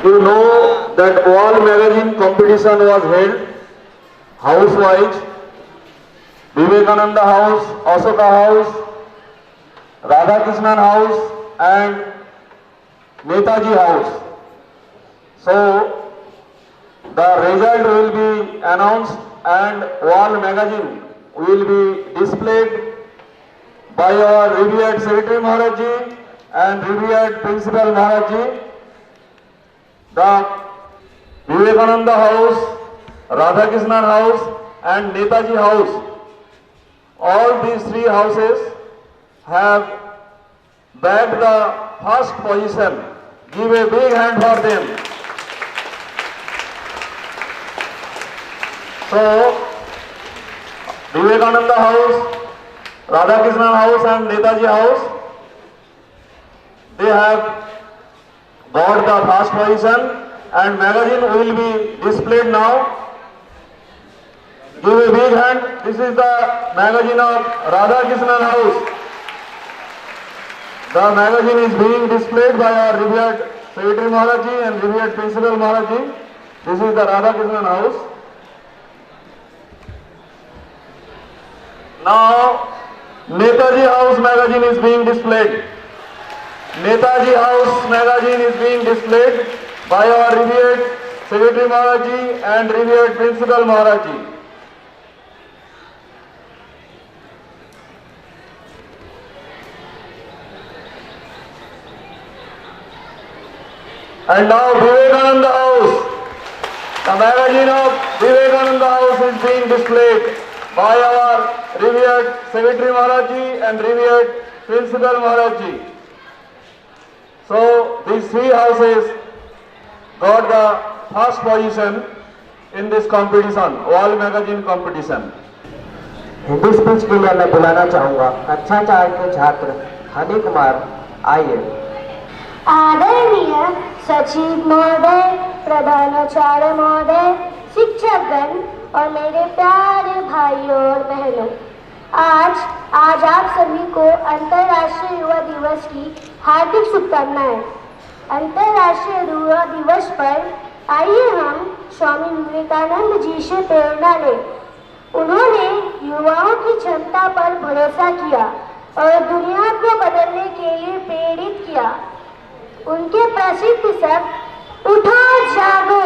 You know that all magazine competition was held house-wise. Vivekananda House, Ashoka House, Radhakrishnan House and Netaji House. So the result will be announced and all magazine will be displayed by our revered Secretary Maharaj and revered Principal Maharaj. The Vivekananda House, Radhakrishnan House and Netaji House, all these three houses have bagged the first position. Give a big hand for them. So, Vivekananda House, Radhakrishnan House and Netaji House, they have got the first position and magazine will be displayed now. Give a big hand. This is the magazine of Radhakrishnan House. The magazine is being displayed by our revered Secretary Maharaj and revered Principal Maharaj. This is the Radhakrishnan House. Now, Netaji House magazine is being displayed. Netaji House magazine is being displayed by our revered Secretary Maharaj and revered Principal Maharaj. And now Vivekananda House. The magazine of Vivekananda House is being displayed by our revered Secretary Maharaj and revered Principal Maharaj. So these three houses got the first position in this competition, Wall Magazine competition. Hindi speech के लिए मैं बुलाना चाहूँगा कक्षा 4 के छात्र हनी कुमार। आइए। आदरणीय सचिव महोदय, प्रधानाचार्य महोदय, शिक्षकगण और मेरे प्यारे भाइयों और बहनों, आज आप सभी को अंतर्राष्ट्रीय युवा दिवस की हार्दिक शुभकामनाएं। अंतर्राष्ट्रीय युवा दिवस पर आइए हम स्वामी विवेकानंद जी से प्रेरणा लें। उन्होंने युवाओं की क्षमता पर भरोसा किया और दुनिया को बदलने के लिए प्रेरित किया। उनके प्रसिद्ध शब्द उठो जागो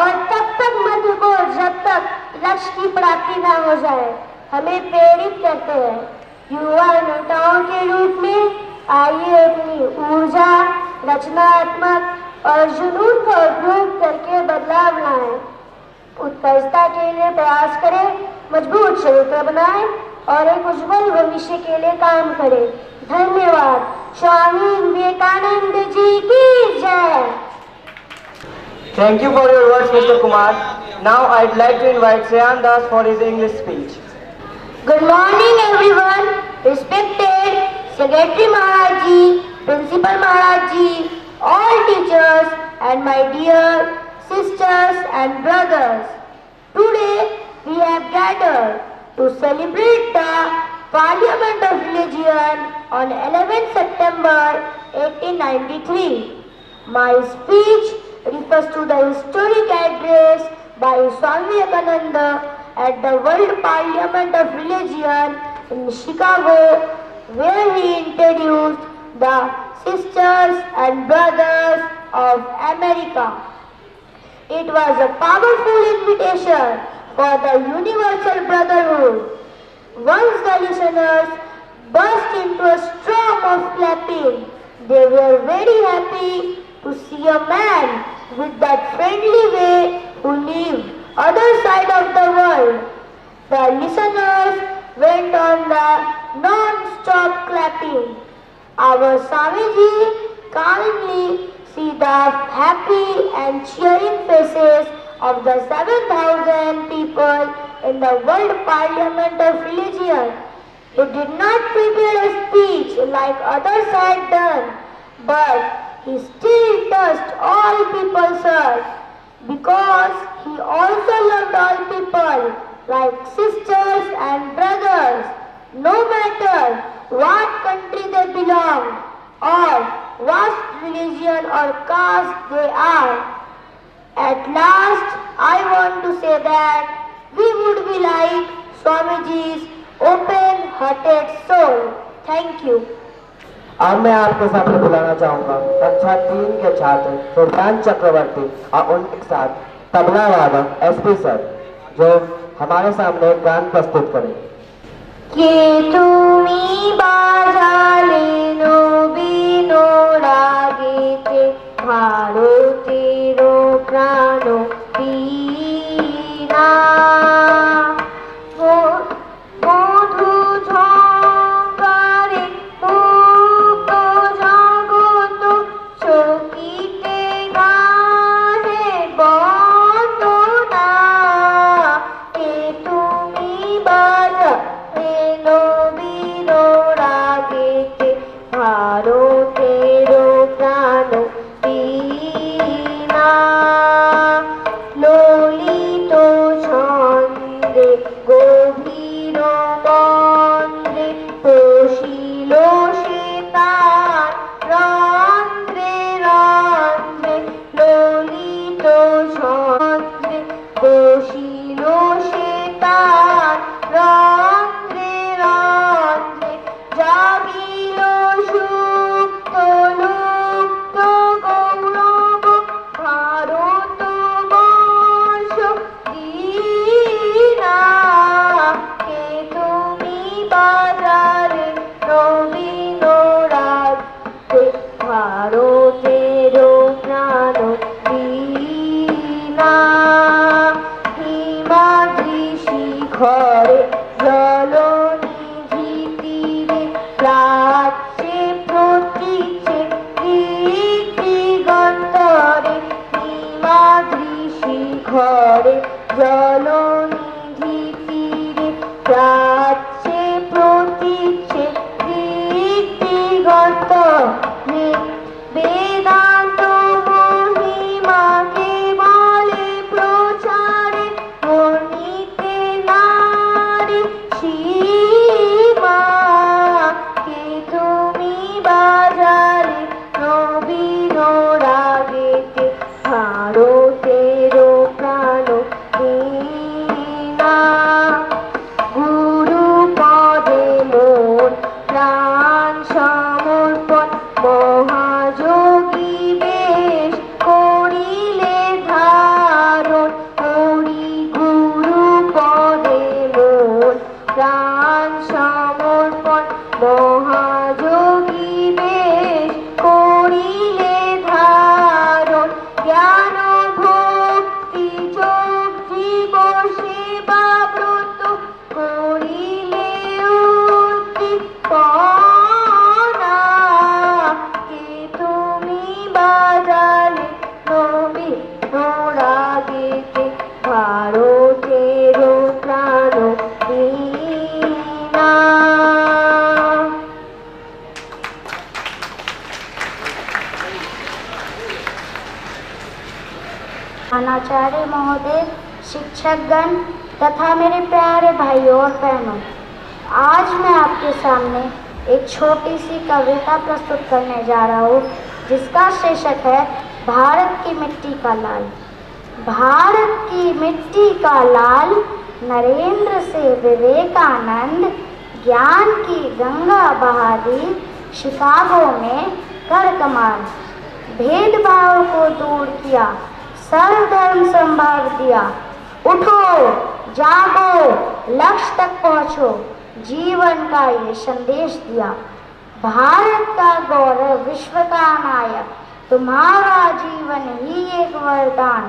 और तब तक मत रुको जब तक लक्ष्य की प्राप्ति न हो जाए हमें प्रेरित करते हैं। युवा नेताओं के रूप में आइए अपनी ऊर्जा, रचनात्मक और जुनून का उपयोग करके बदलाव लाएं। उत्कर्षता के लिए प्रयास करें, मजबूत चरित्र बनाएं और एक उज्जवल भविष्य के लिए काम करें। धन्यवाद। स्वामी विवेकानंद जी की जय। Thank you for your words, Mr. Kumar. Now I'd like to invite Shreyan Das for his English speech. Good morning everyone. Respected Secretary Maharaj ji, Principal Maharaj ji, all teachers and my dear sisters and brothers. Today we have gathered to celebrate the Parliament of Religion on 11th September 1893. My speech refers to the historic address by Swami Vivekananda at the World Parliament of Religion in Chicago, where he introduced the Sisters and Brothers of America. It was a powerful invitation for the universal brotherhood. Once the listeners burst into a storm of clapping, they were very happy to see a man with that friendly way who lived other side of the world. The listeners went on the non-stop clapping. Our Swamiji calmly see the happy and cheering faces of the 7,000 people in the World Parliament of Religion. He did not prepare a speech like others had done, but he still touched all people's hearts because he also loved all people like sisters and brothers, no matter what country they belong or what religion or caste they are. At last, I want to say that we would be like Swamiji's open-hearted soul. Thank you. अब मैं आपके सामने बुलाना चाहूंगा कक्षा 3 के छात्र सुल्तान चक्रवर्ती और उनके साथ तबला वादक एसपी सर, जो हमारे सामने एक गान प्रस्तुत करें। কে তুমি বাজালে নবীনো রাগেতে ভারতের প্রাণ বীণা মধু ঝঙ্কারে মুক্ত জগৎ চকিতে গাহে বন্দনা কে তুমি বাজালে নবীনো রাগেতে ভারতের প্রাণ বীণা ললিত ছন্দে গভীর মন্দ্রে বসিল সে তার রন্ধ্রে রন্ধ্রে ললিত ছন্দে বসিল সে তার রন্ধ্রে রন্ধ্রে জাগিল সুপ্ত লুপ্ত গৌরব ভারত বর্ষ দীনা কে তুমি বাজারে নবীন রাগতে ভারতের প্রাণ বীণা হিমাদ্রি শিখরে জলনিধি তীরে প্রাচ্যে প্রতীচে দিগন্তরে হিমাদ্রি শিখরে জলনিধি তীরে প্রাচ্যে প্রতীচে দিগন্তরে বেদান্ত মহিমাকে বলে প্রচারে বর্ণিতে নারী সীমা কে তুমি বাজারে নবীন রাগেতে ভারতের প্রাণ বীণা গুরু পদে মোর প্রাণ সমর্পণ মহাযোগী বেশ করিলে ধারণ হরি গুরু পদে মোর প্রাণ সমর্পণ মহাযোগী বেশ করিলে ধারণ জ্ঞান ভক্তি যোগ জীব সেবা ব্রত করিলে উদ্দীপনা কে তুমি বাজালে নবীন রাগেতে ভারতের প্রাণ বীণা। आचार्य महोदय, शिक्षकगण तथा मेरे प्यारे भाइयों और बहनों, आज मैं आपके सामने एक छोटी सी कविता प्रस्तुत करने जा रहा हूँ जिसका शीर्षक है भारत की मिट्टी का लाल। भारत की मिट्टी का लाल, नरेंद्र से विवेकानंद, ज्ञान की गंगा बहा दी, शिकागो में कर कमाल। भेदभाव को दूर किया, सर्वधर्म संभाग दिया, उठो जागो लक्ष्य तक पहुँचो, जीवन का ये संदेश दिया। भारत का गौरव विश्व का नायक, तुम्हारा जीवन ही एक वरदान।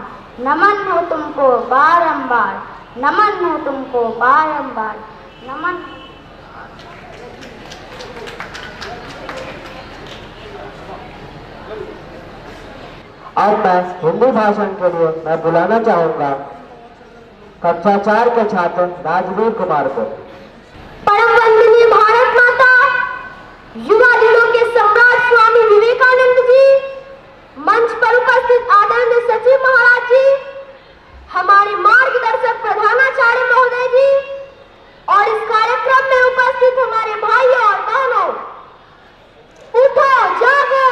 नमन हो तुमको बारंबार, नमन हो तुमको बारंबार, नमन। अब मैं हिंदी भाषण के लिए मैं बुलाना चाहूंगा कक्षा 4 के छात्र राजवीर कुमार को। परम वंदनीय भारत माता, युवा दिनों के सम्राट स्वामी विवेकानंद जी, मंच पर उपस्थित आदरणीय सचिव महाराज जी, हमारे मार्गदर्शक प्रधानाचार्य महोदय जी और इस कार्यक्रम में उपस्थित हमारे भाइयों और बहनों, उठो जागो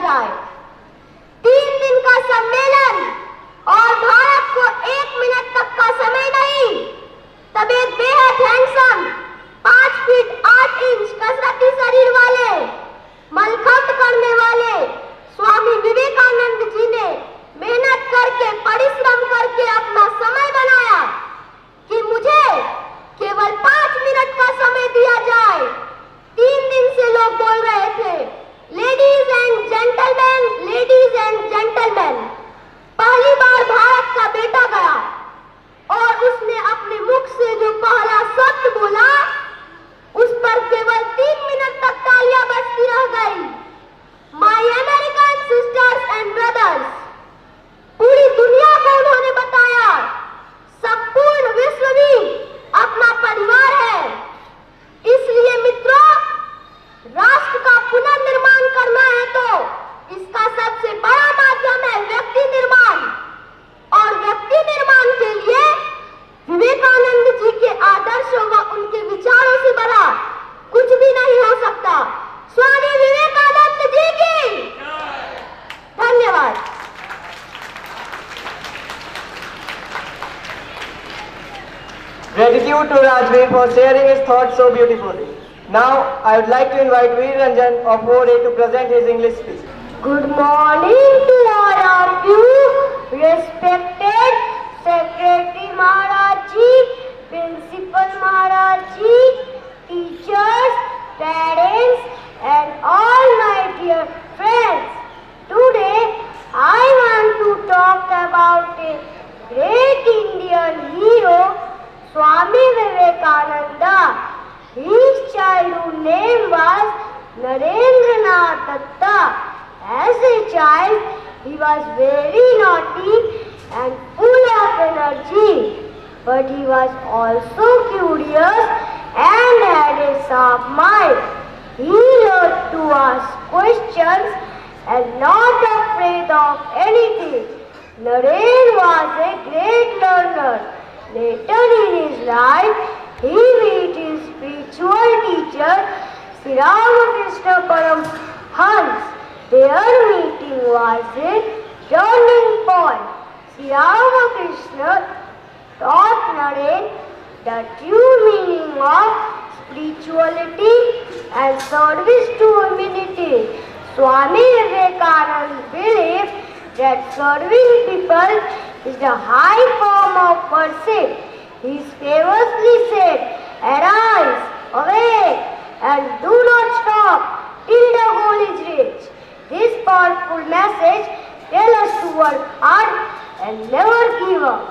जाए। 3 दिन का सम्मेलन और भारत को 1 मिनट तक का समय नहीं, तब एक बेहद हैंडसम 5 फीट 8 इंच कसरती शरीर वाले, मलखंड करने वाले स्वामी विवेकानंद जी ने मेहनत करके, परिश्रम करके अपना समय बनाया कि मुझे केवल 5 मिनट का समय दिया जाए। 3 दिन से लोग बोल रहे थे, ladies and gentleman, ladies and gentleman. पहली बार भारत का बेटा गया और उसने अपने मुख से जो पहला शब्द बोला, उस पर केवल 3 मिनट तक तालियां बजती रह गई। My American sisters and brothers, पूरी दुनिया को उन्होंने बताया संपूर्ण विश्व भी अपना परिवार है। इसलिए मित्रों, राष्ट्र का पुनर्निर्माण करना है तो इसका सबसे बड़ा माध्यम है व्यक्ति निर्माण, और व्यक्ति निर्माण के लिए विवेकानंद जी के आदर्शों व उनके विचारों से बड़ा कुछ भी नहीं हो सकता। स्वामी विवेकानंद जी की धन्यवाद। Gratitude to Rajveer for sharing his thoughts so beautifully. Now, I would like to invite Veer Ranjan of 4A to present his English speech. Good morning to all of you, respected Secretary Maharaj Ji, Principal Maharaj Ji, teachers, parents, and all my dear friends. Today, I want to talk about a great Indian hero, Swami Vivekananda. His childhood name was Narendranath Datta. As a child, he was very naughty and full of energy, but he was also curious and had a sharp mind. He loved to ask questions and not afraid of anything. Naren was a great learner. Later in his life, he met his spiritual teacher, Sri Ramakrishna Paramhans. Their meeting was a turning point. Sri Ramakrishna taught Naren the true meaning of spirituality and service to humanity. Swami Vivekananda believed that serving people is the high form of worship. He famously said, "Arise, awake, and do not stop till the goal is reached." This powerful message tells us to work hard and never give up.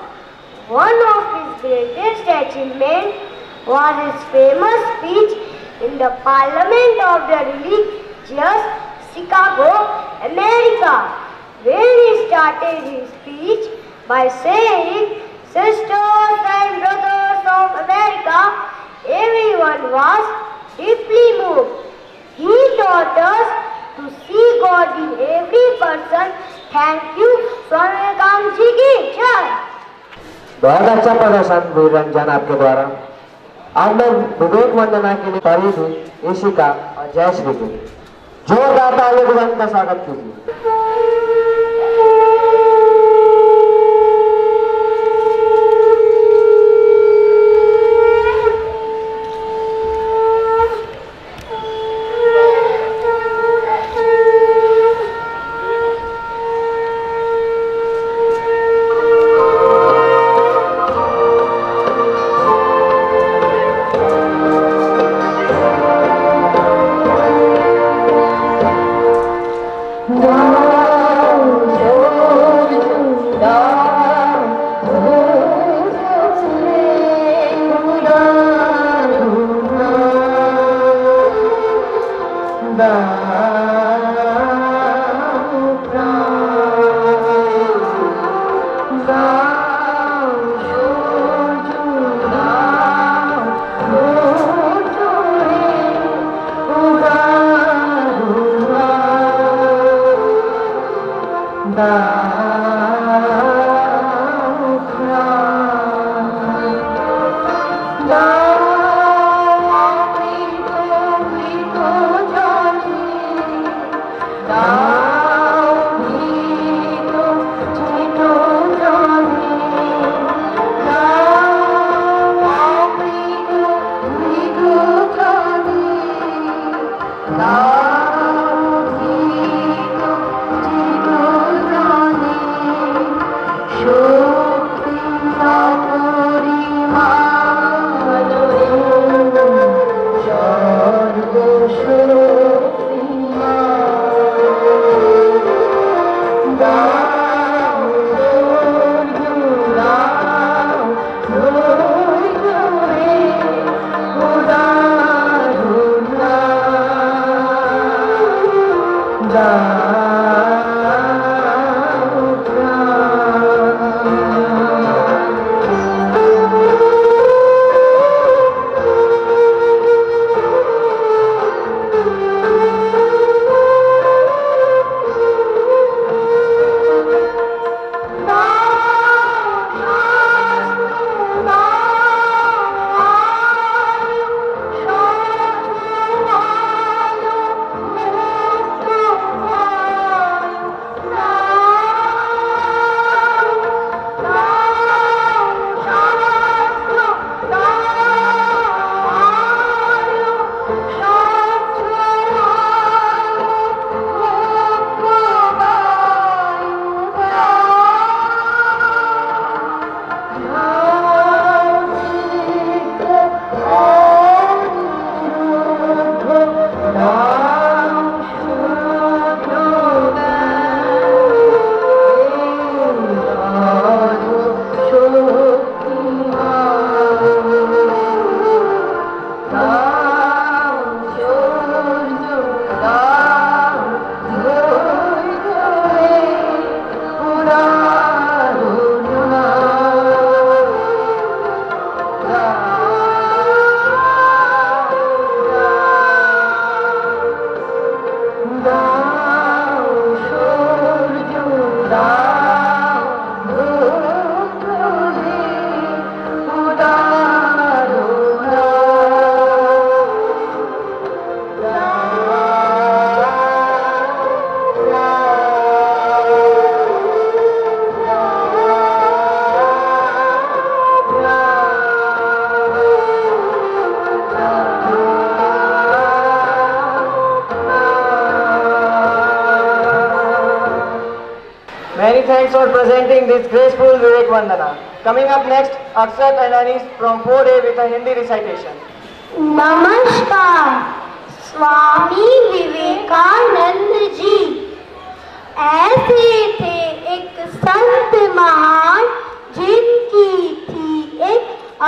One of his greatest achievements was his famous speech in the Parliament of the religious Chicago, America, when he started his speech by saying, "Sisters and brothers of America," everyone was deeply moved. He taught us to see God in every person. Thank you, Swami Vivekananda ji ki jai. बहुत अच्छा प्रदर्शन वीर रंजन आपके द्वारा। आज मैं विवेक वंदना के लिए परिधि, ईशिका और जयश्री के जोरदार तालियों के साथ उनका स्वागत कीजिए। Da Many thanks for presenting this graceful Vivek Vandana. Coming up next, Akshat and Anis from 4A with a Hindi recitation. नमस्कार। स्वामी विवेकानंद जी ऐसे थे एक संत महान, जिनकी थी एक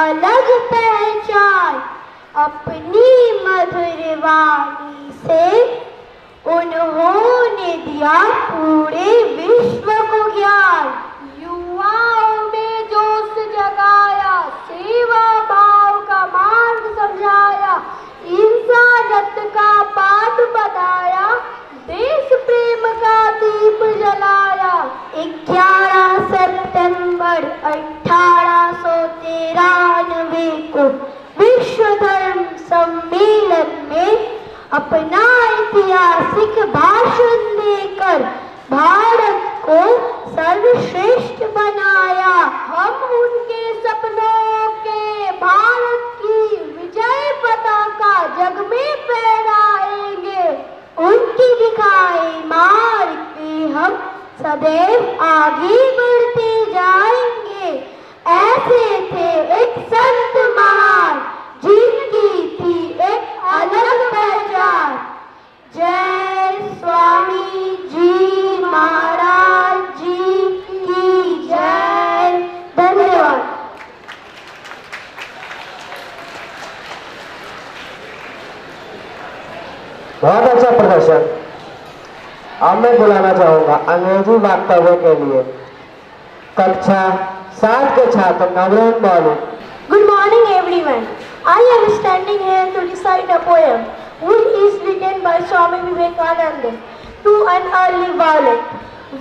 अलग पहचान। अपनी मधुर वाणी से उन्होंने दिया पूरे विश्व को ज्ञान। युवाओं में जोश जगाया, सेवा भाव का मार्ग समझाया, इंसानियत का पाठ बताया, देश प्रेम का दीप जलाया। 11 सितंबर 1893 को विश्व धर्म सम्मेलन में अपना ऐतिहासिक भाषण देकर भारत को सर्वश्रेष्ठ बनाया। हम उनके सपनों के भारत की विजय पताका जग में फहराएंगे। उनकी दिखाए मार्ग पे हम सदैव आगे बढ़ते जाएंगे। ऐसे थे एक संत महान, जिनकी थी एक अलग पहचान। जय स्वामी जी महाराज जी की जय। धन्यवाद। बहुत अच्छा प्रदर्शन। अब मैं बुलाना चाहूंगा अंग्रेजी वक्तव्य के लिए कक्षा 7 के छात्र नवरंग बालू। Good morning everyone. I am standing here to recite a poem which is written by Swami Vivekananda to an early violet.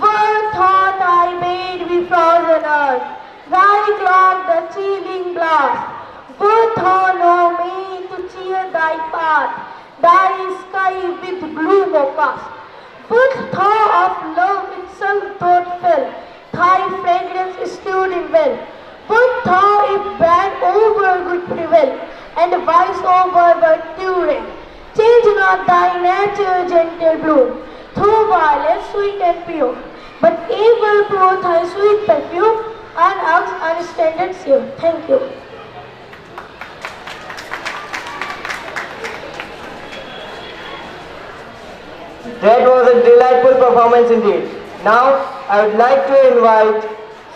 What thought I made we frozen earth, thy clock the chilling blast. What thought know me to cheer thy path, thy sky with gloom overcast. What thought of love itself thought fell, thy fragrance stood in well. What thought if bad over good prevail, and vice over but tyranny. Change not thy nature gentle bloom, through violet sweet and pure, but ever pour thy sweet perfume on us unstained seal. Thank you. That was a delightful performance indeed. Now I would like to invite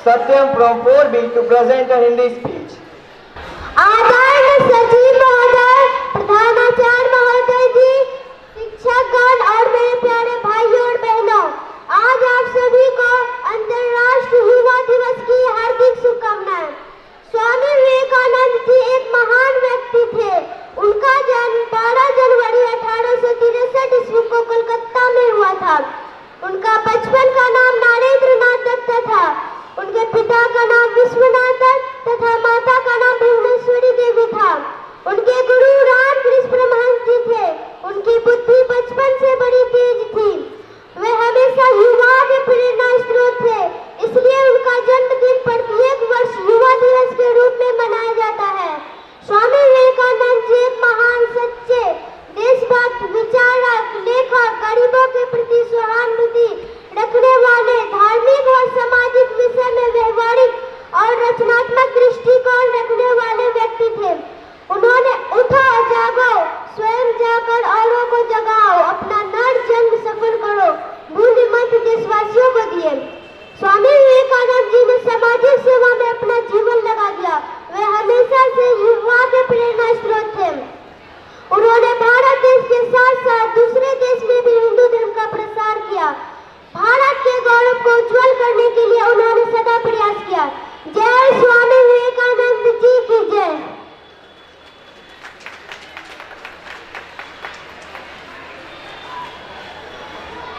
Satyam from 4B to present a Hindi speech. आदरणीय सचिव महोदय, प्रधानाचार्य महोदय जी, शिक्षकगण और मेरे प्यारे भाइयों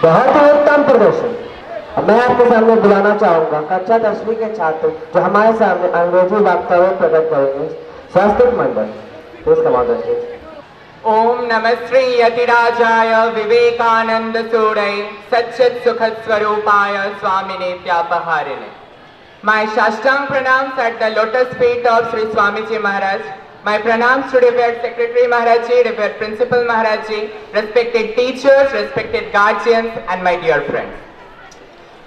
बहुत ही उत्तम प्रदर्शन। अब मैं आपके सामने बुलाना चाहूंगा कक्षा 10वीं के छात्र जो हमारे सामने अंग्रेजी वक्तव्य प्रकट करेंगे। Swastik Mandal, please come on the stage. ओम नमस्ते यतिराजाय विवेकानंद सूरय सच्चित सुखद स्वरूपाय स्वामिने व्यापहारिणे। My Shashtang pranams at the lotus feet of Sri Swamiji Maharaj. My pranams to revered Secretary Maharaj Ji, revered Principal Maharaj Ji, respected teachers, respected guardians, and my dear friends.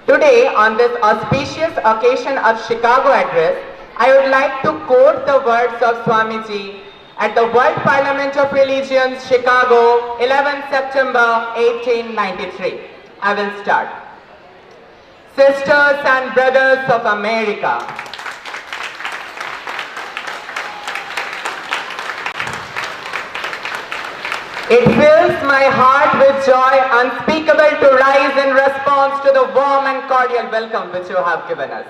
Today, on this auspicious occasion of Chicago address, I would like to quote the words of Swamiji at the World Parliament of Religions, Chicago, 11 September 1893. I will start. Sisters and brothers of America, it fills my heart with joy unspeakable to rise in response to the warm and cordial welcome which you have given us.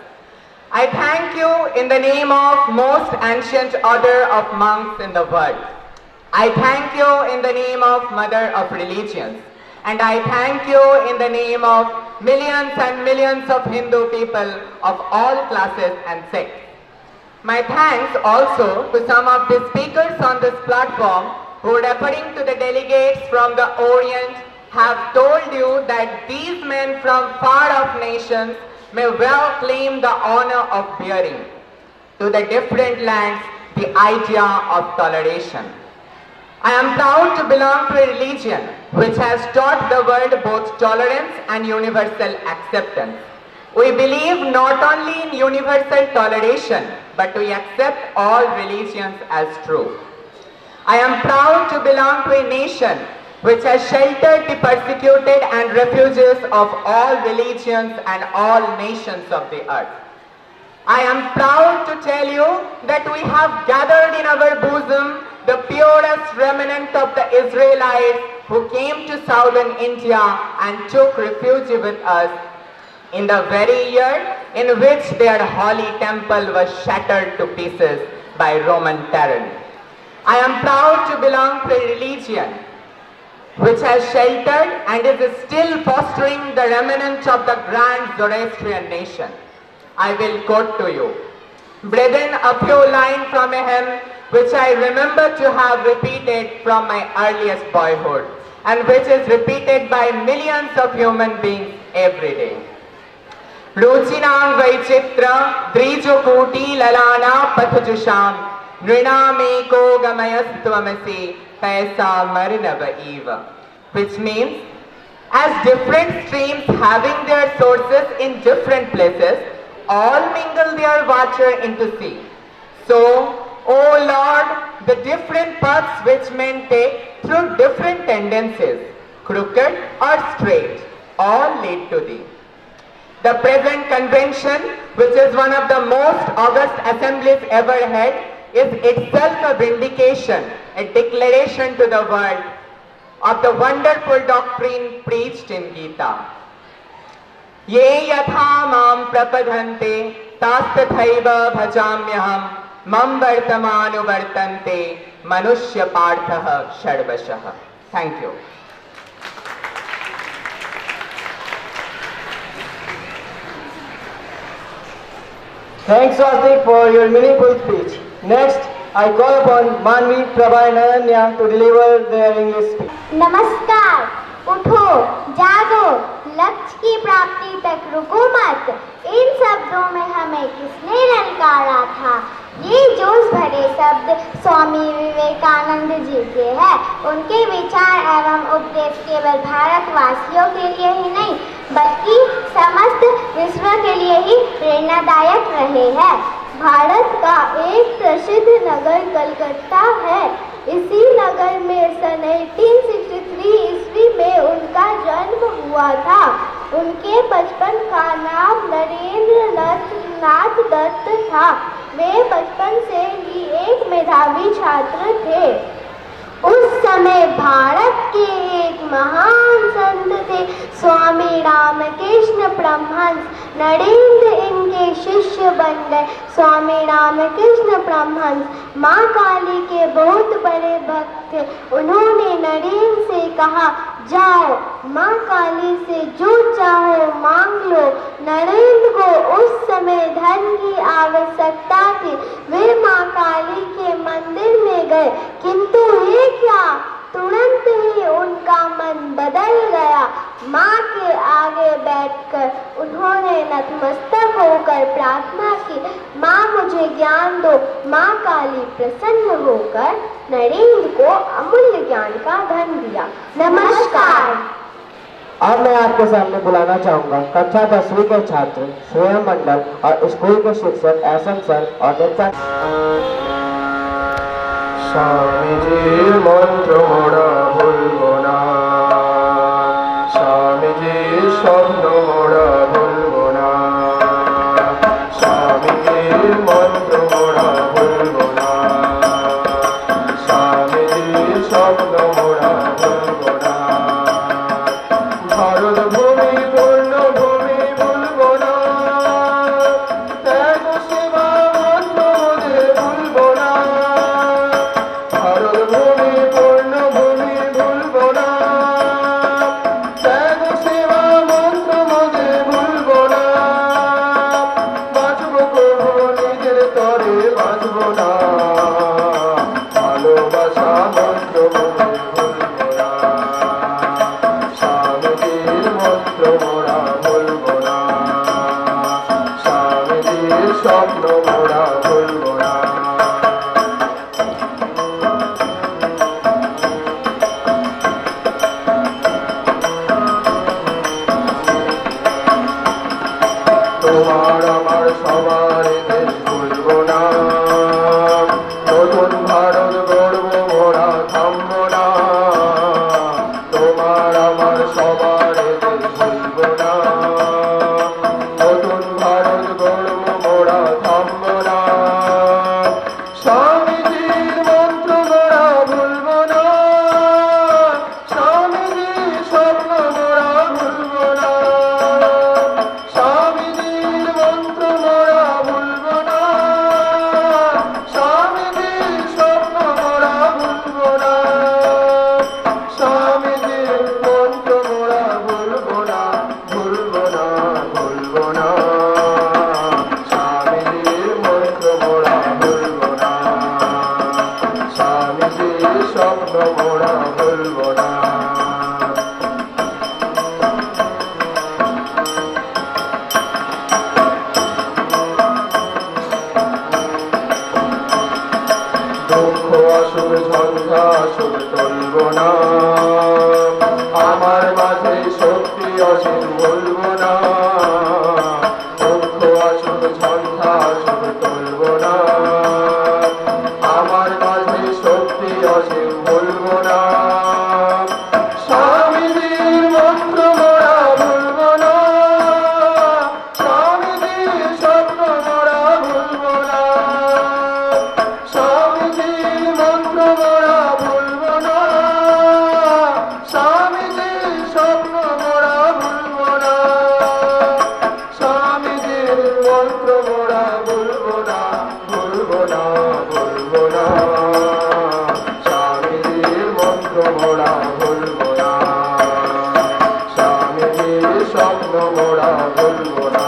I thank you in the name of most ancient order of monks in the world. I thank you in the name of Mother of Religions. And I thank you in the name of millions and millions of Hindu people of all classes and sects. My thanks also to some of the speakers on this platform who, referring to the delegates from the Orient, have told you that these men from far-off nations may well claim the honor of bearing to the different lands the idea of toleration. I am proud to belong to a religion which has taught the world both tolerance and universal acceptance. We believe not only in universal toleration, but we accept all religions as true. I am proud to belong to a nation which has sheltered the persecuted and refugees of all religions and all nations of the earth. I am proud to tell you that we have gathered in our bosom the purest remnant of the Israelites who came to southern India and took refuge with us in the very year in which their holy temple was shattered to pieces by Roman tyranny. I am proud to belong to a religion which has sheltered and is still fostering the remnant of the grand Zoroastrian nation. I will quote to you, brethren, a few lines from a hymn which I remember to have repeated from my earliest boyhood and which is repeated by millions of human beings every day. Ruchinang Vaichitra Drijokuti Lalana Pathajusham Nrinameko Gamayastvamasi Paisa Marinava Eva, which means as different streams having their sources in different places all mingle their water into sea. So, O Lord, the different paths which men take through different tendencies, crooked or straight, all lead to Thee. The present convention, which is one of the most august assemblies ever held, is itself a vindication, a declaration to the world of the wonderful doctrine preached in Gita. Ye yatha mam prapadhante tastathaiva bhajamyaham mam vartamanu vartante manushya parthaha shadvashaha. Thank you. Thanks, Swastik, for your meaningful speech. Next, I call upon Manvi, Prabha and Ananya to deliver their English speech. नमस्कार, उठो, जागो, लक्ष्य की प्राप्ति तक रुको मत। इन शब्दों में हमें किसने ललकारा था? ये जोश भरे शब्द स्वामी विवेकानंद जी के हैं। उनके विचार एवं उपदेश केवल भारतवासियों के लिए ही नहीं, बल्कि समस्त विश्व के लिए ही प्रेरणादायक रहे हैं। भारत का एक प्रसिद्ध नगर कलकत्ता है। इसी नगर में सन 1863 ईस्वी में उनका जन्म हुआ था। उनके बचपन का नाम नरेंद्र नाथ दत्त था। वे बचपन से ही एक मेधावी छात्र थे। उस समय भारत के एक महान संत थे स्वामी रामकृष्ण परमहंस। नरेंद्र इनके शिष्य बन गए। स्वामी रामकृष्ण परमहंस माँ काली के बहुत बड़े भक्त थे। उन्होंने नरेंद्र से कहा, जाओ माँ काली से जो चाहो मांग लो। नरेंद्र को उस समय धन की आवश्यकता थी। वे माँ काली के मंदिर में गए, किंतु ये क्या, तुरंत ही उनका मन बदल गया। माँ के आगे बैठकर उन्होंने नतमस्तक होकर प्रार्थना की, माँ मुझे ज्ञान दो। माँ काली प्रसन्न होकर नरेंद्र को अमूल्य ज्ञान का धन दिया। नमस्कार। अब मैं आपके सामने बुलाना चाहूंगा कक्षा 10वीं के छात्र स्वयं मंडल और स्कूल के शिक्षक एसएम सर और नित्या। স্বামীজির মন্ত্র মোরা ভুলব না, স্বামীজির স্বপ্ন মোরা ভুলব না, স্বামীজির মন্ত্র মোরা ভুলব না, স্বামীজির স্বপ্ন মোরা ভুলব না। ভারত ভূমি পূর্ণ ভূমি ভুলব না, ত্যাগ সেবা মন্ত্র মোদের ভুলব না। ভারত ভূমি পূর্ণ ভূমি ভুলব না, ত্যাগ সেবা মন্ত্র মোদের ভুলব না। বাঁচব করবো নিজের তরে বাঁচব না, ভালোবাসা মন্ত্র মোদের ভুলব না। স্বামীজির মন্ত্র মোরা ভুলব না, স্বামীজির স্বপ্ন মোরা ভুলব না। তোমার আমার সবার দেশ ভুলব না, নতুন ভারত গড়ব মোরা থামব না। তোমার আমার সবার দেশ ভুলব না, নতুন ভারত গড়ব মোরা থামব না। স্বামীজির মন্ত্র মোরা ভুলব না, স্বামীজির স্বপ্ন মোরা ভুলব না। স্বামীজির মন্ত্র মোরা ভুলব না, স্বামীজির স্বপ্ন মোরা ভুলব না। স্বামীজির মন্ত্র মোরা ভুলব না, ভুলব না, ভুলব না। স্বামীজির মন্ত্র মোরা ভুলব না, স্বামীজির স্বপ্ন মোরা ভুলব না। দুঃখ আসুক ঝঞ্ঝা আসুক টলব না, আমার মাঝে শক্তি অসীম ভুলব না। দুঃখ আসুক ঝঞ্ঝা আসুক টলব না, আমার মাঝে শক্তি অসীম ভুলব না। স্বামীজির মন্ত্র মোরা ভুলব না, স্বামীজির স্বপ্ন মোরা ভুলব না। স্বামীজির মন্ত্র মোরা ভুলব না, স্বামীজির স্বপ্ন মোরা ভুলব না। স্বামীজির মন্ত্র মোরা ভুলব না, ভুলব না, ভুলব না। স্বামীজির মন্ত্র মোরা ভুলব না, স্বামীজির স্বপ্ন মোরা ভুলব না।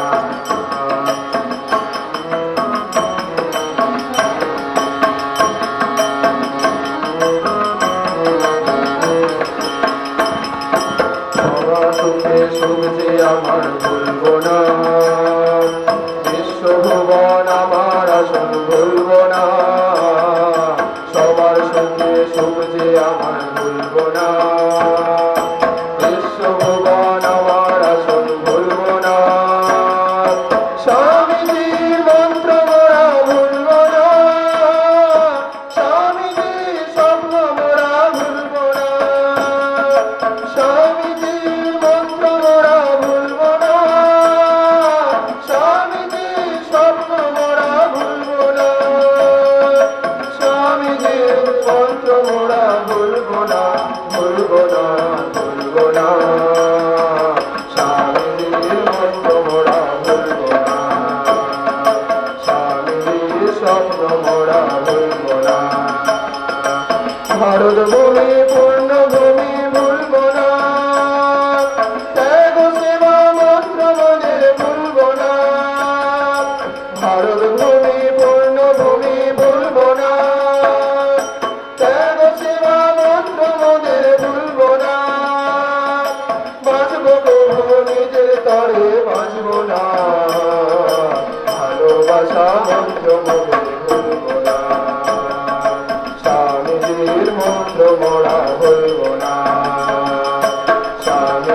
সবার সুখে সুখ যে আমার ভুলব না, বিশ্বভুবন আমার আসন ভুলব না। সবার সুখে সুখ যে আমার ভুলব না, বিশ্বভুবন আমার আসন ভুলব না। স্বামীজির মন্ত্র মোরা ভুলব না, স্বামীজির স্বপ্ন মোরা ভুলব না। স্বামীজির মন্ত্র মোরা ভুলব না, স্বামীজির স্বপ্ন মোরা ভুলব না।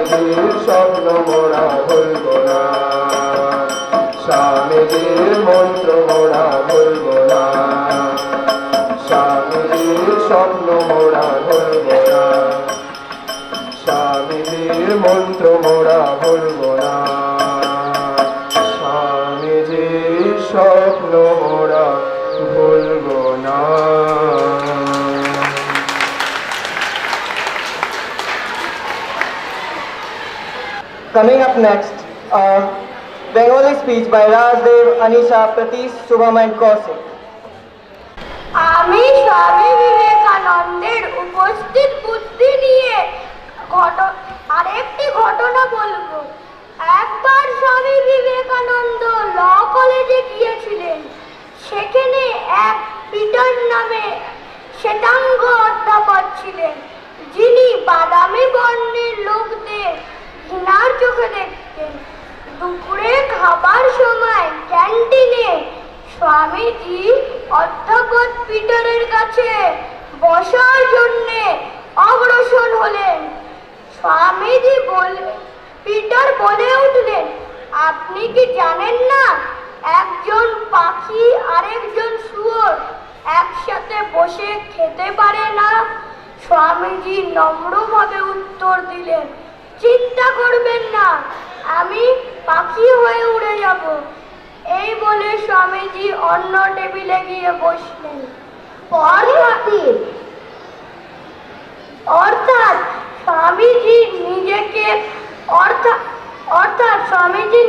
স্বামীজির স্বপ্ন মোরা ভুলব না, স্বামীজির মন্ত্র মোরা ভুলব না, স্বামীজির স্বপ্ন মোরা ভুলব না, স্বামীজির মন্ত্র মোরা ভুলব না, স্বামীজির স্বপ্ন মোরা ভুলব না। Coming up next, Bengali speech by Rajdev, Anisha, Pratish, Shubham and Kaushik. আমি স্বামী বিবেকানন্দের উপস্থিত বুদ্ধি নিয়ে আরেকটি ঘটনা বলবো। একবার স্বামী বিবেকানন্দ ল কলেজে গিয়েছিলেন। সেখানে এক পিটার নামে শ্বেতাঙ্গ অধ্যাপক ছিলেন, যিনি বাদামি বর্ণের লোকদের ঘৃণার চোখে দেখতেন। দুপুরে খাবার সময় ক্যান্টিনে স্বামীজি অধ্যাপক পিটারের কাছে বসার জন্যে অগ্রসর হলেন। স্বামীজি পিটার বলে উঠলেন, আপনি কি জানেন না একজন পাখি আরেকজন শুয়োর একসাথে বসে খেতে পারে না? স্বামীজি নম্রভাবে উত্তর দিলেন, চিন্তা করবেন না, আমি পাখি হয়ে উড়ে যাব। এই বলে স্বামীজি অন্য টেবিলে গিয়ে বসলেন। অর্থাৎ স্বামীজি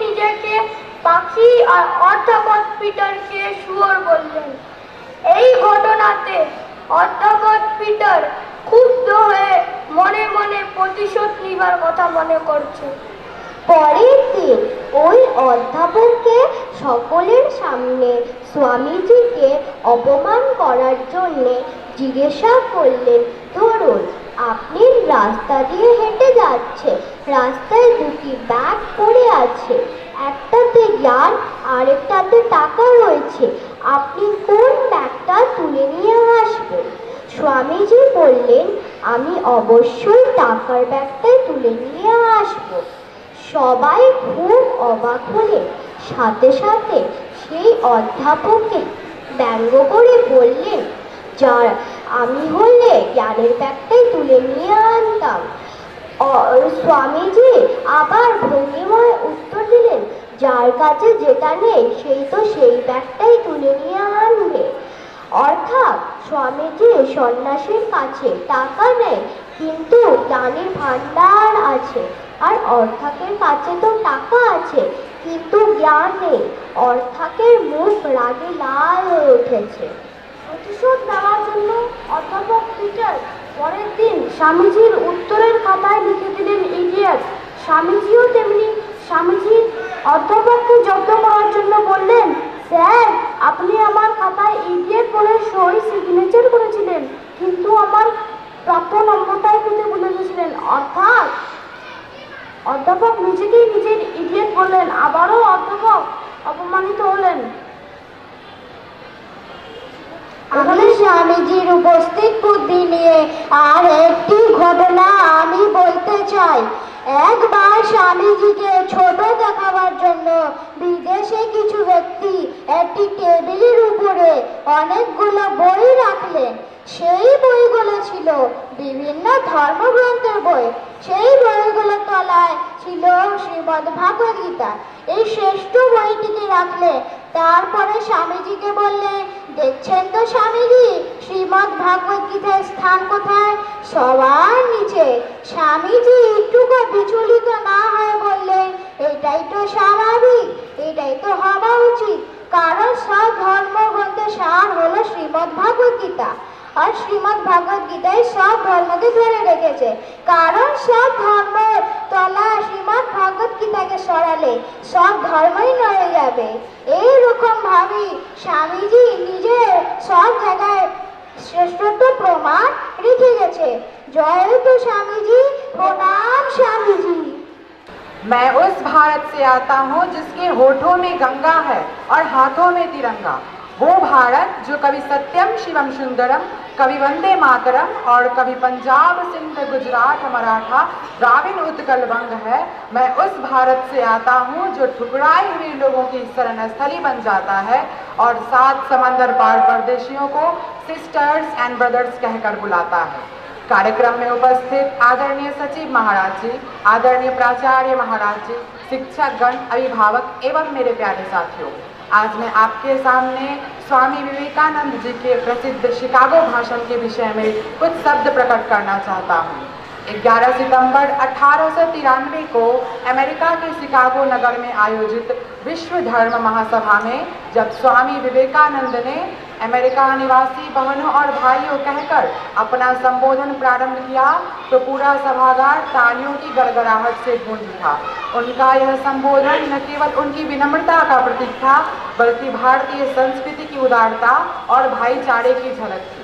নিজেকে পাখি আর অধ্যাপক পিটারকে শুয়োর বললেন। এই ঘটনাতে অধ্যাপক পিটার ক্ষুব্ধ হয়ে মনে মনে প্রতিশোধ নিবার কথা মনে করছে। পরের দিন ওই অধ্যাপককে সকলের সামনে স্বামীজিকে অপমান করার জন্যে জিজ্ঞাসা করলেন, ধরুন আপনি রাস্তা দিয়ে হেঁটে যাচ্ছে, রাস্তায় দুটি ব্যাগ পড়ে আছে, একটাতে জ্ঞান আর একটাতে টাকা রয়েছে, আপনি কোন ব্যাগটা তুলে নিয়ে আসবেন? স্বামীজি বললেন, আমি অবশ্যই টাকার ব্যাগটাই তুলে নিয়ে আসবো। সবাই খুব অবাক হলেন। সাথে সাথে সেই অধ্যাপককে ব্যঙ্গ করে বললেন, যার আমি হলে জ্ঞানের ব্যাগটাই তুলে নিয়ে আনতাম। স্বামীজি আবার ভঙ্গিময় উত্তর দিলেন, যার কাছে যেটা নেই সেই তো সেই ব্যাগটাই তুলে নিয়ে আনবে। অর্থাৎ স্বামীজি সন্ন্যাসীর কাছে টাকা নেই, কিন্তু জ্ঞানের ভান্ডার আছে, আর অর্থাকের কাছে তো টাকা আছে কিন্তু জ্ঞান নেই। অর্থাকের মুখ রাগে লাল হয়ে উঠেছে। প্রতিশোধ নেওয়ার জন্য অধ্যাপক পিটার পরের দিন স্বামীজির উত্তরের খাতায় লিখে দিলেন ইডিয়েট। স্বামীজিও তেমনি স্বামীজি অধ্যাপককে জব্দ করার জন্য বললেন, স্যার আপনি আমার খাতায় ইডিয়েট বলে সই সিগনেচার করেছিলেন, কিন্তু আমার প্রাপ্য নম্বরটাই দিতে ভুলে গেছিলেন। অর্থাৎ অধ্যাপক নিজেকেই নিজের ইডিয়েট বললেন। আবারও অধ্যাপক অপমানিত হলেন। আমি স্বামীজির উপস্থিত বুদ্ধি নিয়ে আর একটি ঘটনা আমি বলতে চাই। একবার স্বামীজিকে ছোট দেখাবার জন্য বিদেশে কিছু ব্যক্তি একটি টেবিলের উপরে অনেকগুলো বই রাখলেন। সেই বইগুলো ছিল বিভিন্ন ধর্মগ্রন্থের বই। সেই বইগুলোর তলায় ছিল শ্রীমদ্ ভাগবত গীতা। এই শ্রেষ্ঠ বইটিকে রাখলে তারপরে স্বামীজিকে বললে, দেখছেন তো স্বামীজি, শ্রীমদ্ ভাগবত গীতার স্থান কোথায়? সবার নিচে। স্বামীজি একটুকু বিচলিত না হয়ে বললেন, এটাই তো স্বাভাবিক, এটাই তো হওয়া উচিত, কারণ সব ধর্মগ্রন্থের সার হলো শ্রীমদ্ ভাগবত গীতা। আর শ্রীমদ্ ভাগবত গীতায় সব ধর্মকে ধরে রেখেছে, কারণ সব ধর্মের তলা শ্রীমদ্ ভাগবত গীতাকে সরালে সব ধর্মই নড়ে যাবে। এইরকম ভাবে স্বামীজি নিজের সব জায়গায় শ্রেষ্ঠত্ব প্রমাণ রেখে গেছে। জয় তো স্বামীজি, প্রণাম স্বামীজি। मैं उस भारत से आता हूँ जिसके होठों में गंगा है और हाथों में तिरंगा। वो भारत जो कभी सत्यम शिवम सुंदरम कभी वंदे मातरम और कभी पंजाब सिंध गुजरात मराठा द्राविड़ उत्कल वंग है। मैं उस भारत से आता हूँ जो ठुकराए हुए लोगों की शरण स्थली बन जाता है और 7 समंदर पार परदेशियों को सिस्टर्स एंड ब्रदर्स कहकर बुलाता है। कार्यक्रम में उपस्थित आदरणीय सचिव महाराज जी, आदरणीय प्राचार्य महाराज जी, शिक्षकगण, अभिभावक एवं मेरे प्यारे साथियों, आज मैं आपके सामने स्वामी विवेकानंद जी के प्रसिद्ध शिकागो भाषण के विषय में कुछ शब्द प्रकट करना चाहता हूँ। 11 सितंबर 1893 को अमेरिका के शिकागो नगर में आयोजित विश्व धर्म महासभा में जब स्वामी विवेकानंद ने अमेरिका निवासी बहनों और भाइयों कहकर अपना संबोधन प्रारंभ किया तो पूरा सभागार तालियों की गड़गड़ाहट से गूंज उठा। उनका यह संबोधन न केवल उनकी विनम्रता का प्रतीक था बल्कि भारतीय संस्कृति की उदारता और भाईचारे की झलक थी।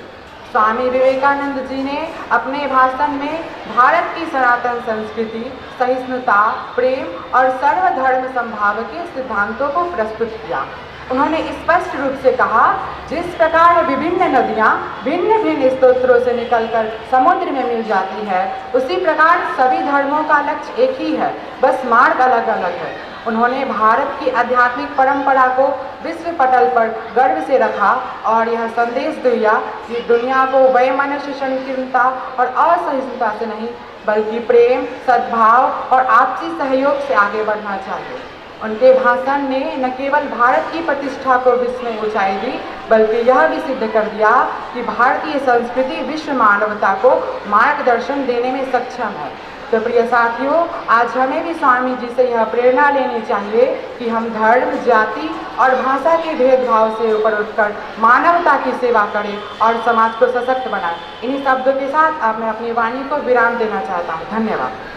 स्वामी विवेकानंद जी ने अपने भाषण में भारत की सनातन संस्कृति, सहिष्णुता, प्रेम और सर्वधर्म समभाव के सिद्धांतों को प्रस्तुत किया। उन्होंने स्पष्ट रूप से कहा, जिस प्रकार विभिन्न नदियाँ भिन्न भिन्न स्रोतों से निकलकर समुद्र में मिल जाती है, उसी प्रकार सभी धर्मों का लक्ष्य एक ही है, बस मार्ग अलग अलग है। उन्होंने भारत की आध्यात्मिक परंपरा को विश्व पटल पर गर्व से रखा और यह संदेश दिया कि दुनिया को वैमनस्य संकीर्णता और असहिष्णुता से नहीं बल्कि प्रेम, सद्भाव और आपसी सहयोग से आगे बढ़ना चाहिए। उनके भाषण ने न केवल भारत की प्रतिष्ठा को विश्व में ऊंचाई दी बल्कि यह भी सिद्ध कर दिया कि भारतीय संस्कृति विश्व मानवता को मार्गदर्शन देने में सक्षम है। तो प्रिय साथियों, आज हमें भी स्वामी जी से यह प्रेरणा लेनी चाहिए कि हम धर्म, जाति और भाषा के भेदभाव से ऊपर उठकर मानवता की सेवा करें और समाज को सशक्त बनाएं। इन्हीं शब्दों के साथ अब मैं अपनी वाणी को विराम देना चाहता हूँ। धन्यवाद।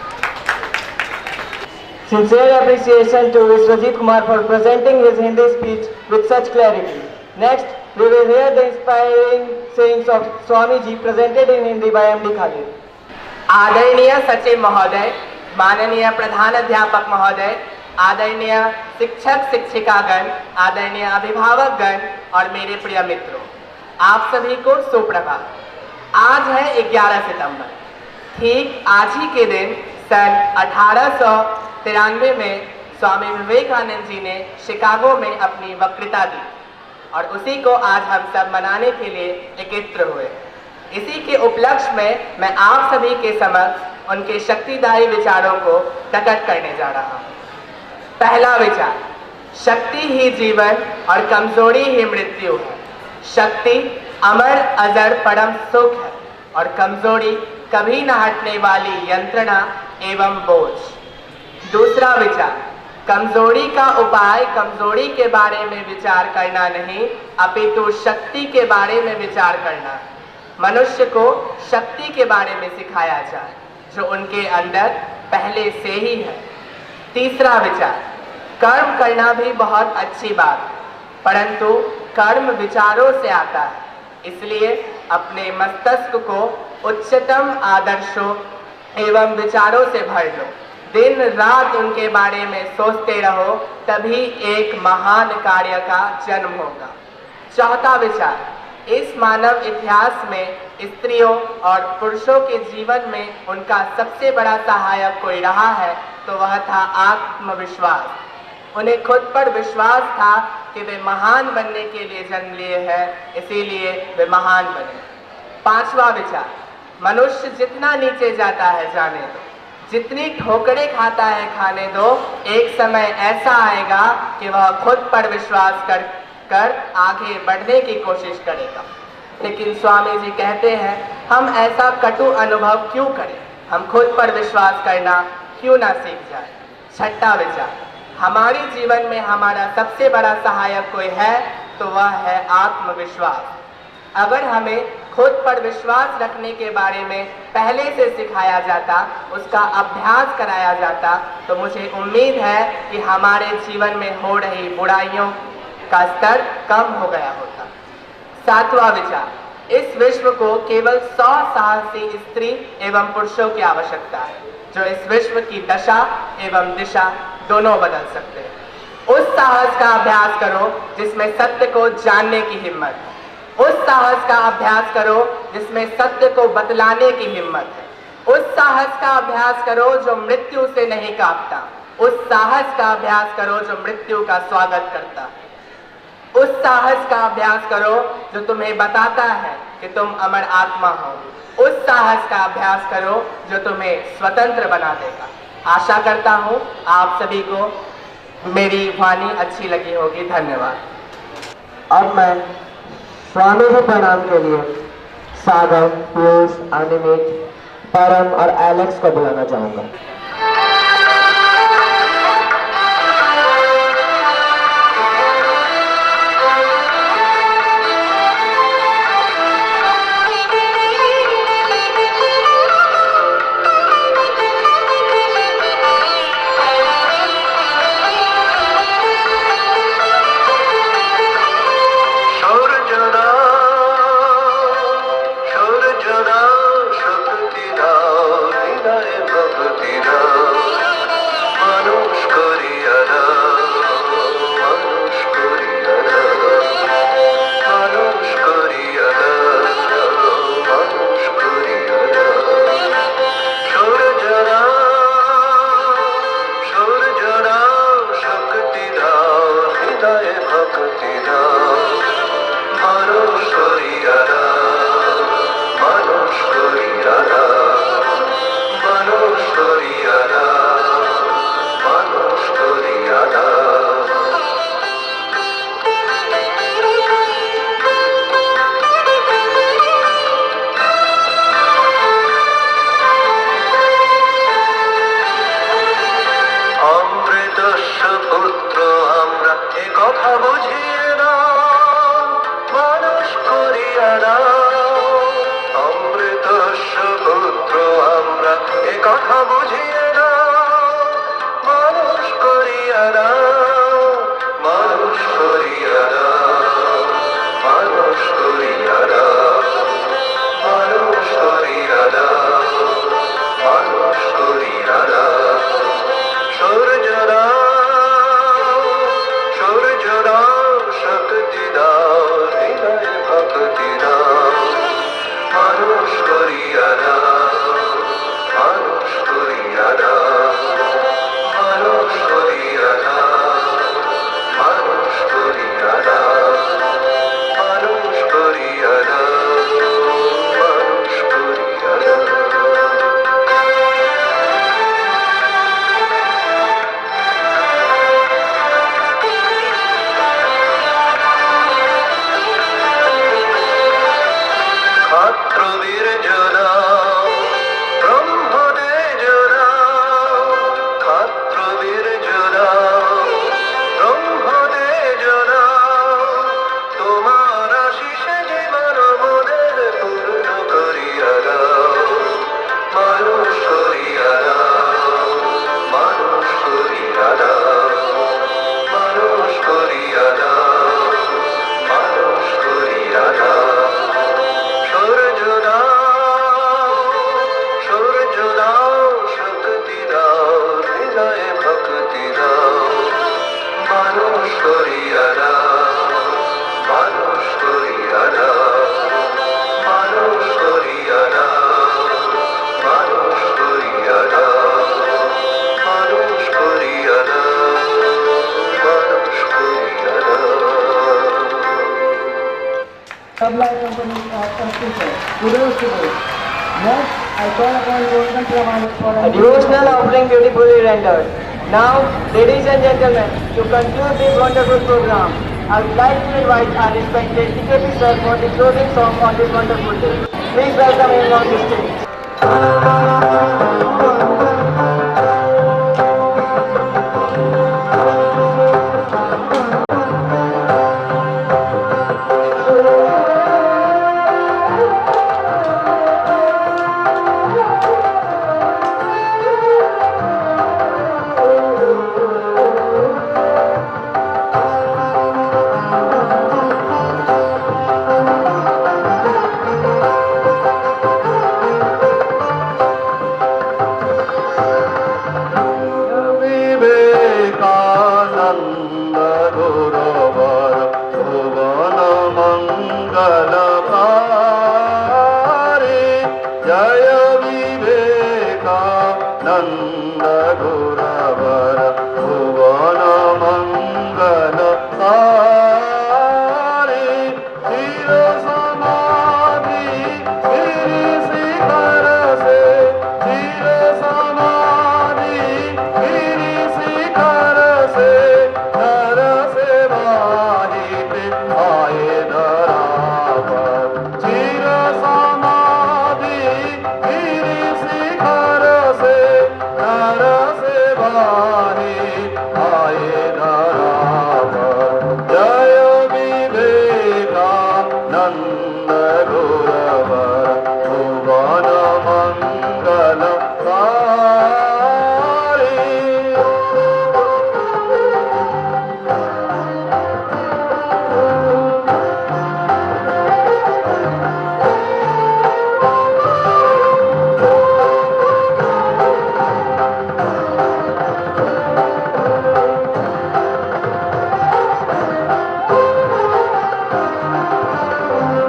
Sincere appreciation to Vishwajit Kumar for presenting his Hindi speech with such clarity. Next, we will hear the inspiring sayings of Swami Ji presented in Hindi by MD Khalid. आदरणीय सचिव महोदय, माननीय प्रधानाध्यापक महोदय, आदरणीय शिक्षक शिक्षिकागण, आदरणीय अभिभावकगण और मेरे प्रिय मित्रों, आप सभी को सुप्रभात। आज है 11 सितंबर। ठीक आज ही के दिन सन 1893 में स्वामी विवेकानंद जी ने शिकागो में अपनी वक्तृता दी और उसी को आज हम सब मनाने के लिए एकत्र हुए। इसी के उपलक्ष्य में मैं आप सभी के समक्ष उनके शक्तिदायी विचारों को प्रकट करने जा रहा हूँ। पहला विचार, शक्ति ही जीवन और कमजोरी ही मृत्यु है। शक्ति अमर अजर परम सुख है और कमजोरी कभी न हटने वाली यंत्रणा एवं बोझ। दूसरा विचार, कमजोरी का उपाय कमजोरी के बारे में विचार करना नहीं अपितु शक्ति के बारे में विचार करना है। मनुष्य को शक्ति के बारे में सिखाया जाए जो उनके अंदर पहले से ही है। तीसरा विचार, कर्म करना भी बहुत अच्छी बात है परंतु कर्म विचारों से आता है, इसलिए अपने मस्तिष्क को उच्चतम आदर्शों एवं विचारों से भर लो। दिन रात उनके बारे में सोचते रहो, तभी एक महान कार्य का जन्म होगा। चौथा विचार, इस मानव इतिहास में स्त्रियों और पुरुषों के जीवन में उनका सबसे बड़ा सहायक कोई रहा है तो वह था आत्मविश्वास। उन्हें खुद पर विश्वास था कि वे महान बनने के लिए जन्म लिए हैं, इसीलिए वे महान बने। पांचवा विचार, मनुष्य जितना नीचे जाता है जाने दो, जितनी ठोकरें खाता है खाने दो, एक समय ऐसा आएगा कि वह खुद पर विश्वास कर आगे बढ़ने की कोशिश करेगा। लेकिन स्वामी जी कहते हैं, हम ऐसा कटु अनुभव क्यों करें, हम खुद पर विश्वास करना क्यों ना सीख जाए। छठा विचार, हमारे जीवन में हमारा सबसे बड़ा सहायक कोई है तो वह है आत्मविश्वास। अगर हमें खुद पर विश्वास रखने के बारे में पहले से सिखाया जाता, उसका अभ्यास कराया जाता, तो मुझे उम्मीद है कि हमारे जीवन में हो रही बुराइयों का स्तर कम हो गया होता। सातवां विचार, इस विश्व को केवल 100 साहसी स्त्री एवं पुरुषों की आवश्यकता है जो इस विश्व की दशा एवं दिशा दोनों बदल सकते हैं। उस साहस का अभ्यास करो जिसमें सत्य को जानने की हिम्मत है। उस साहस का अभ्यास करो जिसमें सत्य को बतलाने की हिम्मत है। उस साहस का अभ्यास करो जो मृत्यु से नहीं कांपता। उस साहस का अभ्यास करो जो मृत्यु का स्वागत करता है। उस साहस का अभ्यास करो जो तुम्हें बताता है कि तुम अमर आत्मा हो। उस साहस का अभ्यास करो जो तुम्हें स्वतंत्र बना देगा। आशा करता हूँ आप सभी को मेरी वाणी अच्छी लगी होगी। धन्यवाद। अब मैं स्वामी जी प्रणाम के लिए सागर, पीयूष, अनिमित, परम और एलेक्स को बुलाना चाहूंगा। Tabla Company Constitution. Kudos to you. Next, I call upon Golden Pramanik for A devotional offering beautifully rendered. Now, ladies and gentlemen, to conclude this wonderful program, I would like to invite our respected DKP sir for the closing song on this wonderful day. Please welcome him on the stage. गुरवर भुवन मंगलकारी चिर समाधि गिरि शिखर से चिर समाधि गिरि शिखर से नर से बाहित आए धरावर चिर समाधि गिरि शिखर से नर से बाहित आए धरावर जय विवेकानंद गुरवर भुवन मंगलकारी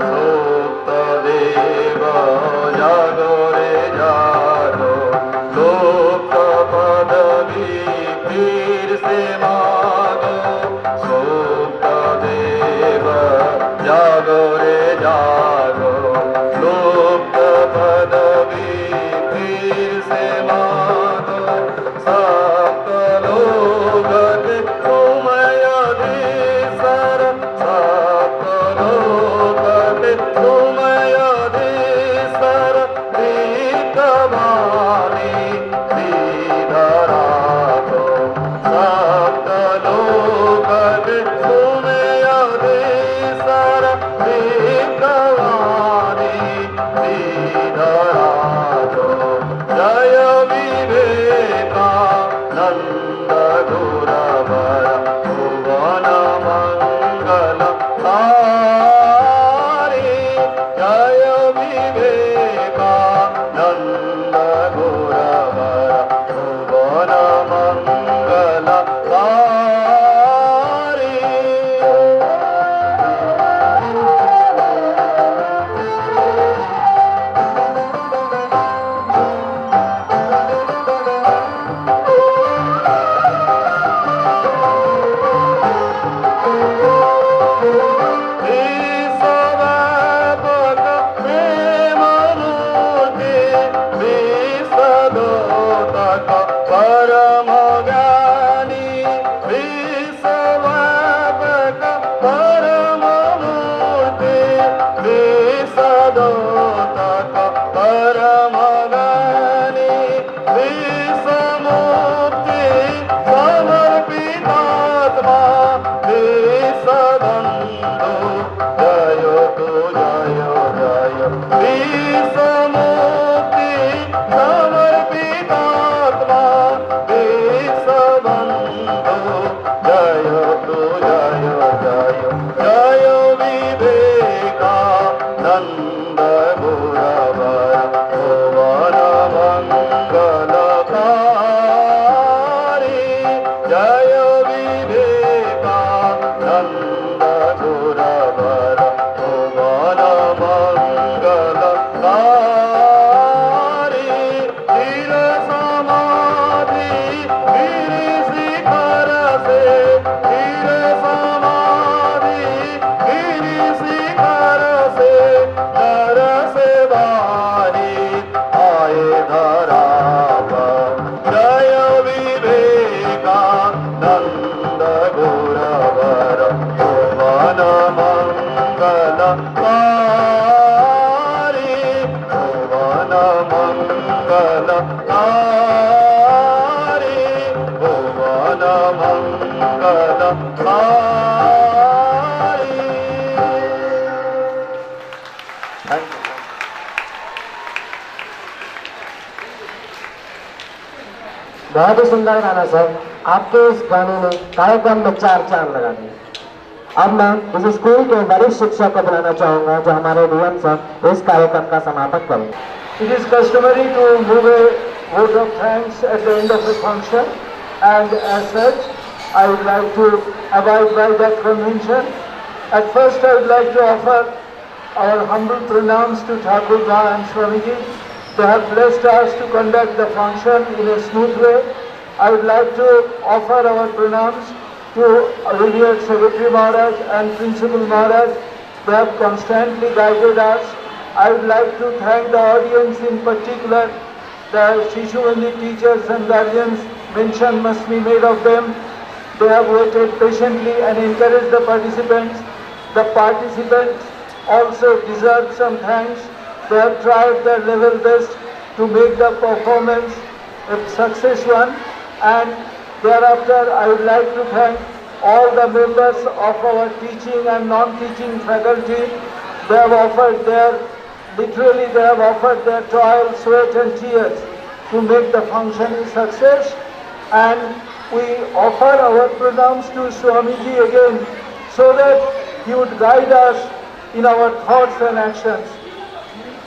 सुप्त देव जागो रे जागो लुप्त पदवी फिर से मागो सुप्त देव जागो रे जागो लुप्त पदवी फिर से मागो सप्त लोक तुम अधीश्वर सप्त लोक तुम अधीश्वर दीर्घवाणी श्रीधरा को सप्त लोक तुम अधीश्वर दीर्घवाणी श्रीधरा को जय विवेकानंद गुरवर भुवन मंगलकारी जय विवेकानंद गुरवर भुवन मंगलकारी विश्वव्यापक प्रेममूर्ति विश्वदोतक परम ज्ञानी विश्वव्यापक परम मूर्ति विश्वदोतक परम ज्ञानी विश्वमूर्ति समर्पितात्मा विश्वबंधु जय तु जय जय विश्वमूर्ति समर्पितात्मा विश्वबंधु जय तु जय जय जय विवेकानंद गुरवर भुवन मंगलकारी जय विवेकानंद गुरवर भुवन मंगलकारी चिर समाधि गिरि शिखर से चिर समाधि गिरि शिखर से नर से बाहित आए धरावर जय विवेकानंद गुरवर भुवन मंगलकारी भुवन मंगलकारी भुवन मंगलकारी थैंक यू बहुत ही सुंदर गाना सर। आपके इस गाने ने कार्यक्रम में चार चांद लगा दिए। अब मैं इस स्कूल के वरिष्ठ शिक्षक को बुलाना चाहूंगा जो हमारे डीएम सर इस कार्यक्रम का समापन करें। It is customary to move a vote of thanks at the end of the function, and as such, I would like to abide by that convention. At first, I would like to offer our humble pranams to Thakurji and Swamiji. They have blessed us to conduct the function in a smooth way. I would like to offer our pranams to revered Secretary Maharaj and Principal Maharaj. They have constantly guided us. I would like to thank the audience, in particular the Shishu Mandi teachers and guardians. Mention must be made of them. They have waited patiently and encouraged the participants. The participants also deserve some thanks. They have tried their level best to make the performance a success one. And thereafter, I would like to thank all the members of our teaching and non-teaching faculty. They have offered literally they have offered their toil, sweat and tears to make the function a success. And we offer our pranams to Swamiji again so that he would guide us in our thoughts and actions.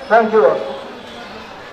Thank you all.